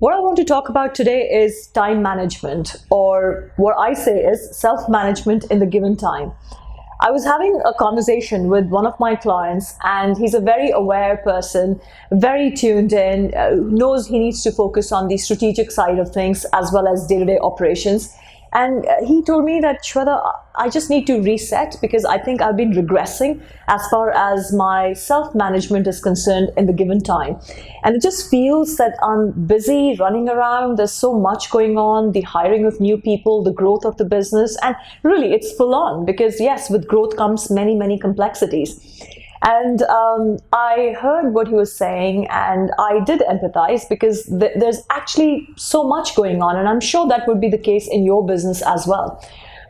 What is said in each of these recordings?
What I want to talk about today is time management, or what I say is self-management in the given time. I was having a conversation with one of my clients, and he's a very aware person, very tuned in, knows he needs to focus on the strategic side of things as well as day-to-day operations. And he told me that, Shweta, I just need to reset because I think I've been regressing as far as my self-management is concerned in the given time. And it just feels that I'm busy running around. There's so much going on, the hiring of new people, the growth of the business, and really it's full on because yes, with growth comes many, many complexities. And I heard what he was saying, and I did empathize because there's actually so much going on, and I'm sure that would be the case in your business as well.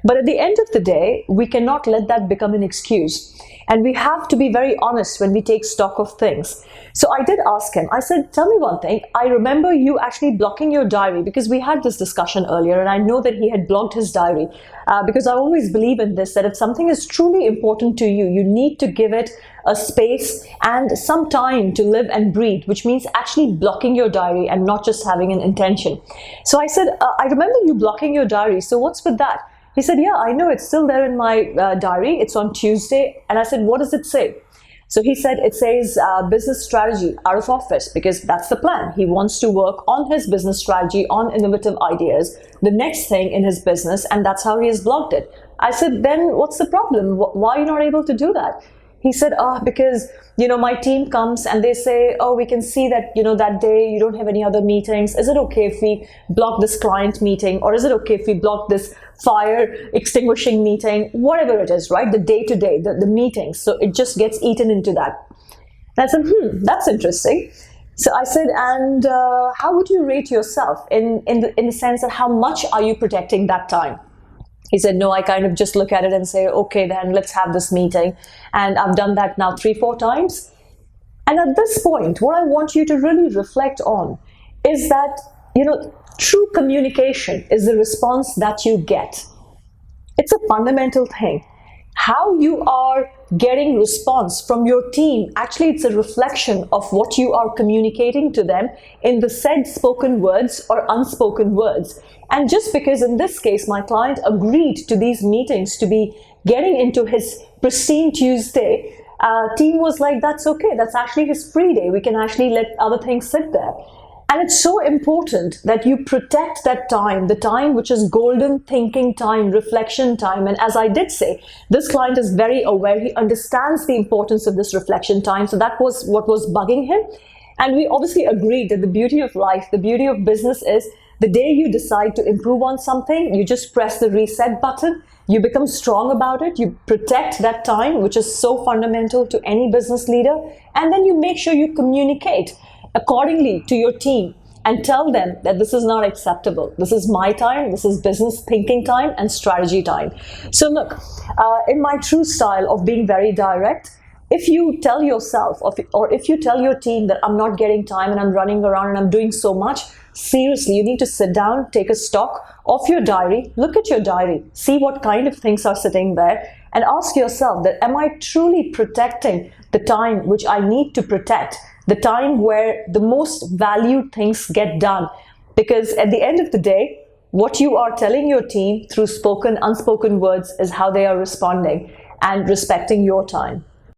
But at the end of the day, we cannot let that become an excuse. And we have to be very honest when we take stock of things. So I did ask him, I said, tell me one thing. I remember you actually blocking your diary because we had this discussion earlier, and I know that he had blocked his diary because I always believe in this, that if something is truly important to you, you need to give it a space and some time to live and breathe, which means actually blocking your diary and not just having an intention. So I said, I remember you blocking your diary. So what's with that? He said, yeah, I know, it's still there in my diary. It's on Tuesday. And I said, what does it say? So he said, it says business strategy out of office, because that's the plan. He wants to work on his business strategy, on innovative ideas, the next thing in his business, and that's how he has blocked it. I said, then what's the problem? Why are you not able to do that? He said, because, my team comes and they say, oh, we can see that, that day you don't have any other meetings. Is it okay if we block this client meeting? Or is it okay if we block this fire extinguishing meeting? Whatever it is, right? The day-to-day, the meetings. So it just gets eaten into that. And I said, that's interesting. So I said, and how would you rate yourself in the sense that how much are you protecting that time? He said, no, I kind of just look at it and say, okay, then let's have this meeting. And I've done that now 3-4 times. And at this point, what I want you to really reflect on is that, true communication is the response that you get. It's a fundamental thing. How you are getting response from your team, actually it's a reflection of what you are communicating to them in the said spoken words or unspoken words. And just because in this case my client agreed to these meetings to be getting into his pristine Tuesday, team was like, that's okay, that's actually his free day, we can actually let other things sit there. And it's so important that you protect that time, the time which is golden thinking time, reflection time. And as I did say, this client is very aware. He understands the importance of this reflection time. So that was what was bugging him. And we obviously agreed that the beauty of life, the beauty of business is the day you decide to improve on something, you just press the reset button. You become strong about it. You protect that time, which is so fundamental to any business leader. And then you make sure you communicate accordingly to your team and tell them that this is not acceptable. This is my time, this is business thinking time and strategy time. So look, in my true style of being very direct, if you tell yourself or if you tell your team that I'm not getting time and I'm running around and I'm doing so much, seriously, you need to sit down, take a stock of your diary, look at your diary, see what kind of things are sitting there, and ask yourself that am I truly protecting the time which I need to protect, the time where the most valued things get done. Because at the end of the day, what you are telling your team through spoken, unspoken words is how they are responding and respecting your time.